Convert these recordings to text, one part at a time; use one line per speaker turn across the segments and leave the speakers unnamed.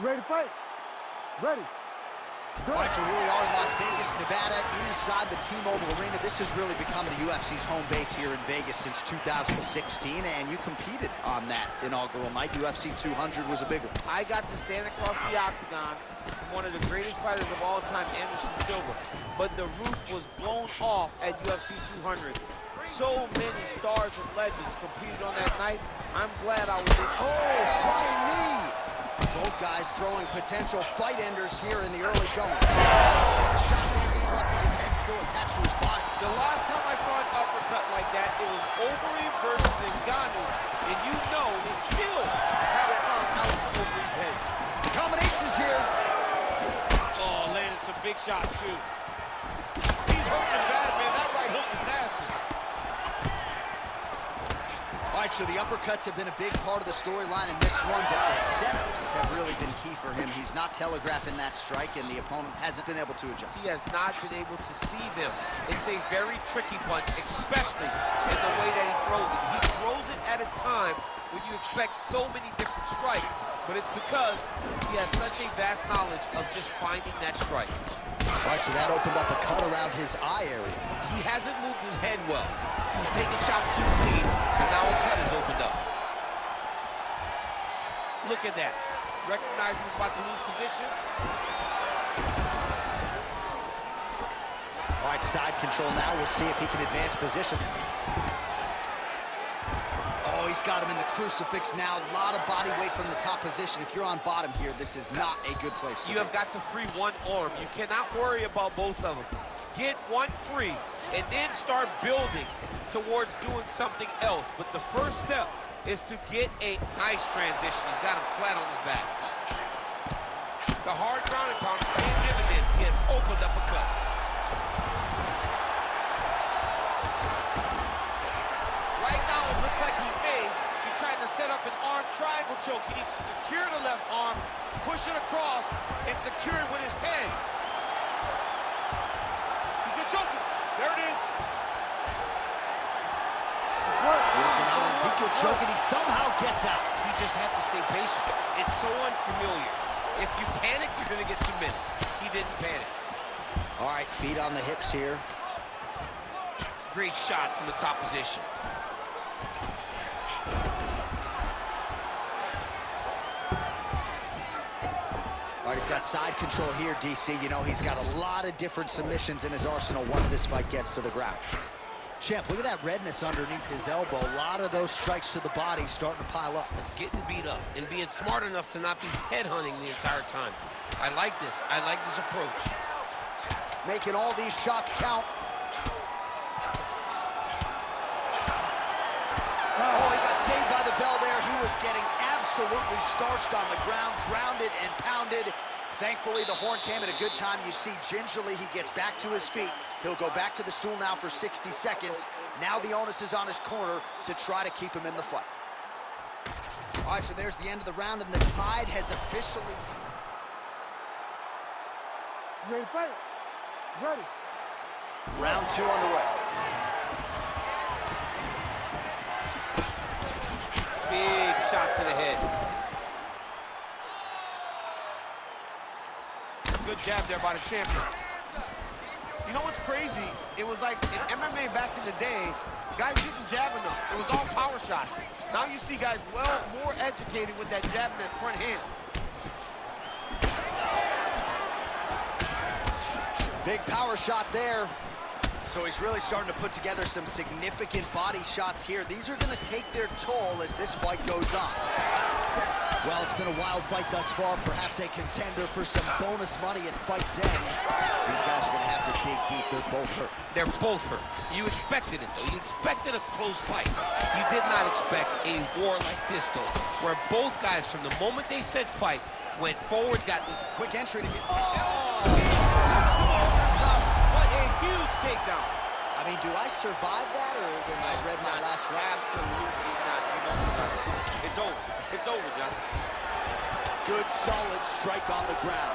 Ready to fight? Ready.
All right, so here we are in Las Vegas, Nevada, inside the T-Mobile Arena. This has really become the UFC's home base here in Vegas since 2016, and you competed on that inaugural night. UFC 200 was a big one.
I got to stand across the octagon from one of the greatest fighters of all time, Anderson Silva, but the roof was blown off at UFC 200. So many stars and legends competed on that night. I'm glad I was there.
Oh, flying knee! Both guys throwing potential fight enders here in the early going. Shot there, he's left with his head still attached to his body.
The last time I saw an uppercut like that, it was Overeem versus Ngannou. And you know this kill had it gone out to Overeem's head.
Combinations here.
Oh, landed some big shots, too. He's hurting him bad, man. That right hook is nasty.
All right, so the uppercuts have been a big part of the storyline in this one, but the setups have really been key for him. He's not telegraphing that strike, and the opponent hasn't been able to adjust.
He has not been able to see them. It's a very tricky punch, especially in the way that he throws it. He throws it at a time when you expect so many different strikes, but it's because he has such a vast knowledge of just finding that strike.
All right, so that opened up a cut around his eye area.
He hasn't moved his head well. He was taking shots too clean, and now a cut has opened up. Look at that. Recognized he was about to lose position.
All right, side control now. We'll see if he can advance position. Oh, he's got him in the crucifix now. A lot of body weight from the top position. If you're on bottom here, this is not a good place to be.
You have got to free one arm. You cannot worry about both of them. Get one free, and then start building towards doing something else. But the first step is to get a nice transition. He's got him flat on his back. The hard ground and pound is paying dividends. He has opened up a cut. Right now, it looks like he may be trying to set up an arm triangle choke. He needs to secure the left arm, push it across, and secure it with his head. He's gonna choke him. There it is.
Working on Ezekiel choking, he somehow gets out.
He just had to stay patient. It's so unfamiliar. If you panic, you're gonna get submitted. He didn't panic.
All right, feet on the hips here.
Great shot from the top position.
All right, he's got side control here, DC. You know, he's got a lot of different submissions in his arsenal once this fight gets to the ground. Champ, look at that redness underneath his elbow. A lot of those strikes to the body starting to pile up.
Getting beat up and being smart enough to not be headhunting the entire time. I like this. I like this approach.
Making all these shots count. Oh, he got saved by the bell there. He was getting absolutely starched on the ground, grounded and pounded. Thankfully, the horn came at a good time. You see, gingerly, he gets back to his feet. He'll go back to the stool now for 60 seconds. Now the onus is on his corner to try to keep him in the fight. All right, so there's the end of the round, and the tide has officially...
Ready to fight? Ready.
Round 2 underway.
Big shot to the head. Good jab there by the champion. You know what's crazy? It was like in MMA back in the day, guys didn't jab enough. It was all power shots. Now you see guys more educated with that jab in that front hand.
Big power shot there. So he's really starting to put together some significant body shots here. These are going to take their toll as this fight goes on. Well, it's been a wild fight thus far. Perhaps a contender for some bonus money at fight's end. These guys are going to have to dig deep. They're both hurt.
They're both hurt. You expected it, though. You expected a close fight. You did not expect a war like this, though, where both guys, from the moment they said fight, went forward, got the
Quick entry to get...
What a huge takedown.
I mean, do I survive that, or when I read my last round?
Absolutely not. You don't survive it. It's over. It's over, John.
Good, solid strike on the ground.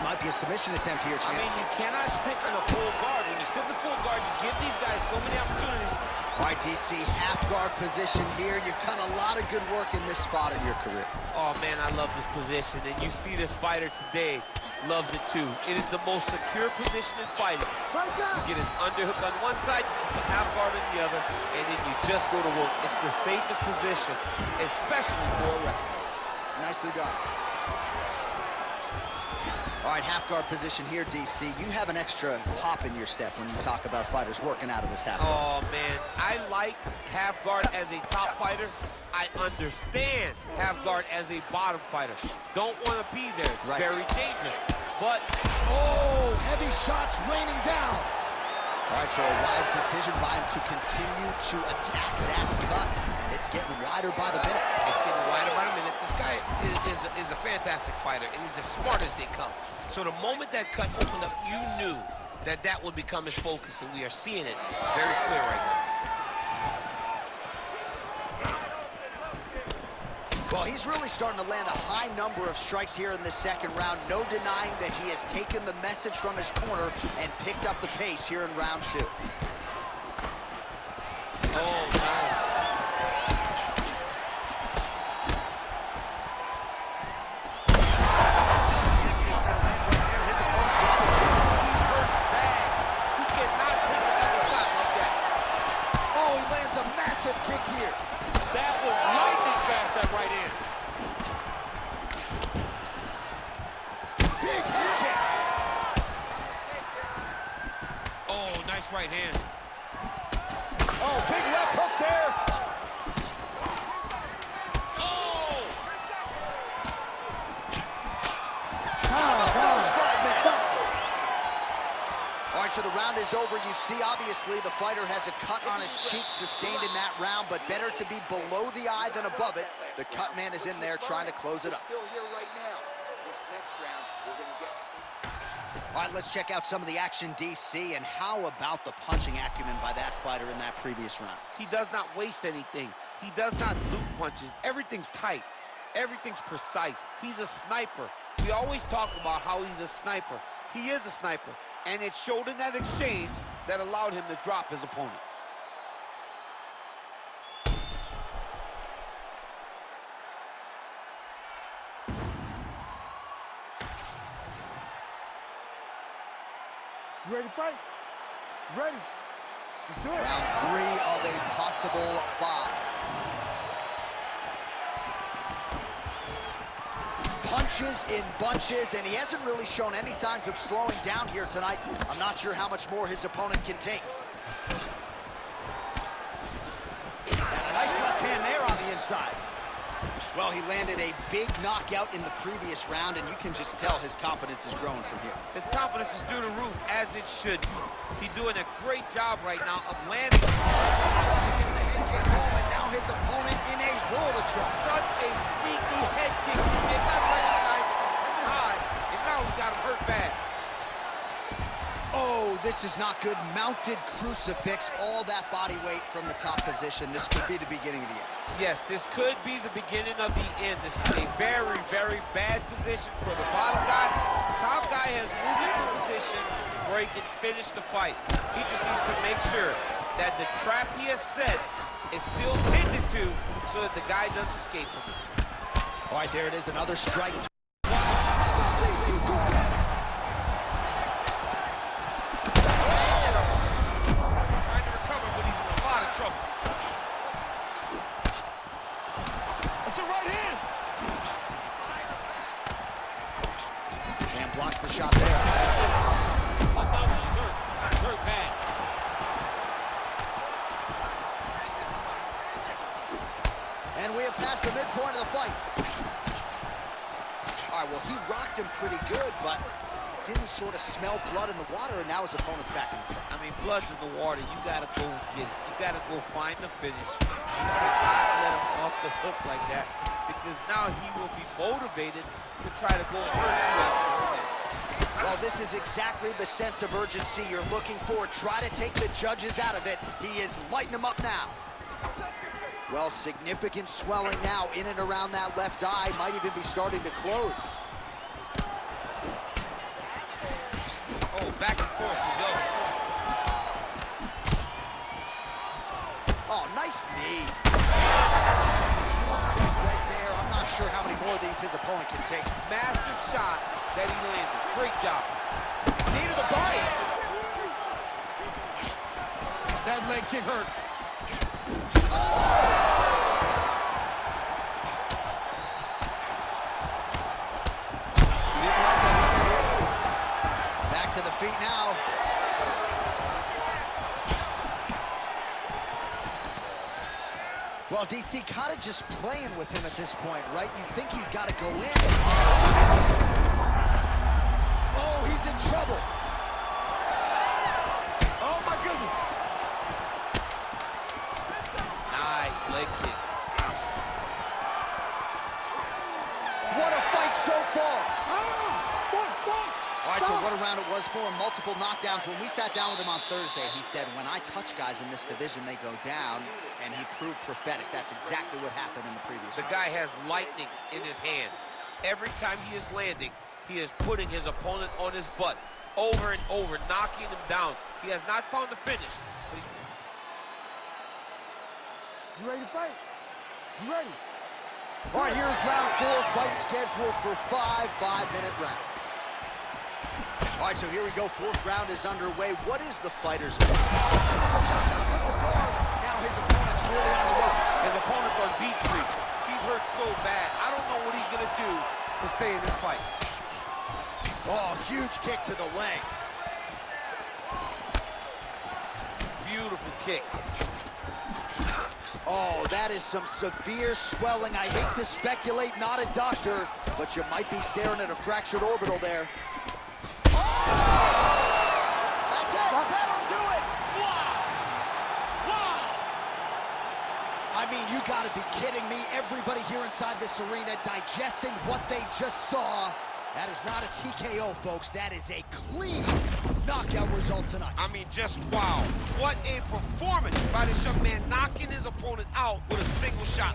Might be a submission attempt here, champ.
I mean, you cannot sit in a full guard when you sit in the full guard, you give these guys so many opportunities.
All right, DC, half guard position here. You've done a lot of good work in this spot in your career.
Oh, man, I love this position, and you see this fighter today loves it too. It is the most secure position in fighting. You get an underhook on one side, you keep a half guard on the other, and then you just go to work. It's the safest position, especially for a wrestler.
Nicely done. All right, half guard position here, DC. You have an extra hop in your step when you talk about fighters working out of this half guard.
Oh, man, I like half guard as a top fighter. I understand half guard as a bottom fighter. Don't want to be there. It's very dangerous. But,
oh, heavy shots raining down. All right, so a wise decision by him to continue to attack that cut. It's getting wider by the minute.
It's getting wider by the minute. This guy is a fantastic fighter, and he's as smart as they come. So the moment that cut opened up, you knew that that would become his focus, and we are seeing it very clear right now.
Well, he's really starting to land a high number of strikes here in this second round. No denying that he has taken the message from his corner and picked up the pace here in round 2.
Oh, nice.
Kick here.
That was lightning fast, that right hand.
Big head kick.
Oh, nice right hand.
Oh, big left hook there.
Oh!
Those 5 minutes. All right, so the round is over. You see, obviously, the fighter has a cut on his cheek sustained in that round, but better to be below the eye than above it. The cut man is in there trying to close it up.
Still here right now. This next round, we're going to get...
All right, let's check out some of the action, DC, and how about the punching acumen by that fighter in that previous round?
He does not waste anything. He does not loop punches. Everything's tight. Everything's precise. He's a sniper. We always talk about how he's a sniper. He is a sniper, and it showed in that exchange that allowed him to drop his opponent.
You ready to fight? Ready. Let's do it.
Round 3 of a possible 5. Punches in bunches, and he hasn't really shown any signs of slowing down here tonight. I'm not sure how much more his opponent can take. And a nice left hand there on the inside. Well, he landed a big knockout in the previous round, and you can just tell his confidence is growing from here.
His confidence is through the roof, as it should be. He's doing a great job right now of landing.
Tries to get the head kick home, and now his opponent in a world of trouble.
Such a sneaky head kick. He did not recognize it was coming high, and now he's got him hurt bad.
Oh, this is not good. Mounted crucifix, all that body weight from the top position. This could be the beginning of the end.
Yes, this could be the beginning of the end. This is a very, very bad position for the bottom guy. The top guy has moved into position where he can finish the fight. He just needs to make sure that the trap he has set is still tended to so that the guy doesn't escape from it.
All right, there it is, another strike.
Trying to recover, but he's in a lot of trouble. It's a right hand.
And blocks the shot there.
He's hurt bad.
And we have passed the midpoint of the fight. All right, well, he rocked him pretty good, but didn't sort of smell blood in the water, and now his opponent's back in the fight.
I mean, blood's in the water. You got to go get it. You got to go find the finish. You cannot let him off the hook like that, because now he will be motivated to try to go and hurt you after.
Well, this is exactly the sense of urgency you're looking for. Try to take the judges out of it. He is lighting them up now. Well, significant swelling now in and around that left eye. Might even be starting to close.
Oh, back and forth we go.
knee. Right there. I'm not sure how many more of these his opponent can take.
Massive shot that he landed. Great job.
Knee to the body.
That leg kick hurt.
Back to the feet now. Well, DC kind of just playing with him at this point, right? You think he's got to go in. Oh, he's in trouble.
Oh, my goodness.
Nice leg kick.
What a fight so far.
Stop.
All right, so what a round it was for him. Multiple knockdowns. When we sat down with him on Thursday, he said, when I touch guys in this division, they go down, and he proved prophetic. That's exactly what happened in the previous
The
round.
guy has lightning in his hands. Every time he is landing, he is putting his opponent on his butt over and over, knocking him down. He has not found the finish. But
You ready to fight? You ready?
All right, here's round 4, fight scheduled for 5 5-minute rounds. All right, so here we go. 4th round is underway. What is the fighter's plan? Now his opponent's really on the ropes.
his opponent's on beat streak. He's hurt so bad. I don't know what he's going to do to stay in this fight.
Oh, huge kick to the leg.
Beautiful kick.
Oh, that is some severe swelling. I hate to speculate, not a doctor, but you might be staring at a fractured orbital there. That's it. That'll do it.
Wow!
I mean, you got to be kidding me. Everybody here inside this arena digesting what they just saw. That is not a TKO, folks. That is a clean knockout result tonight.
I mean, just wow. What a performance by this young man, knocking his opponent out with a single shot.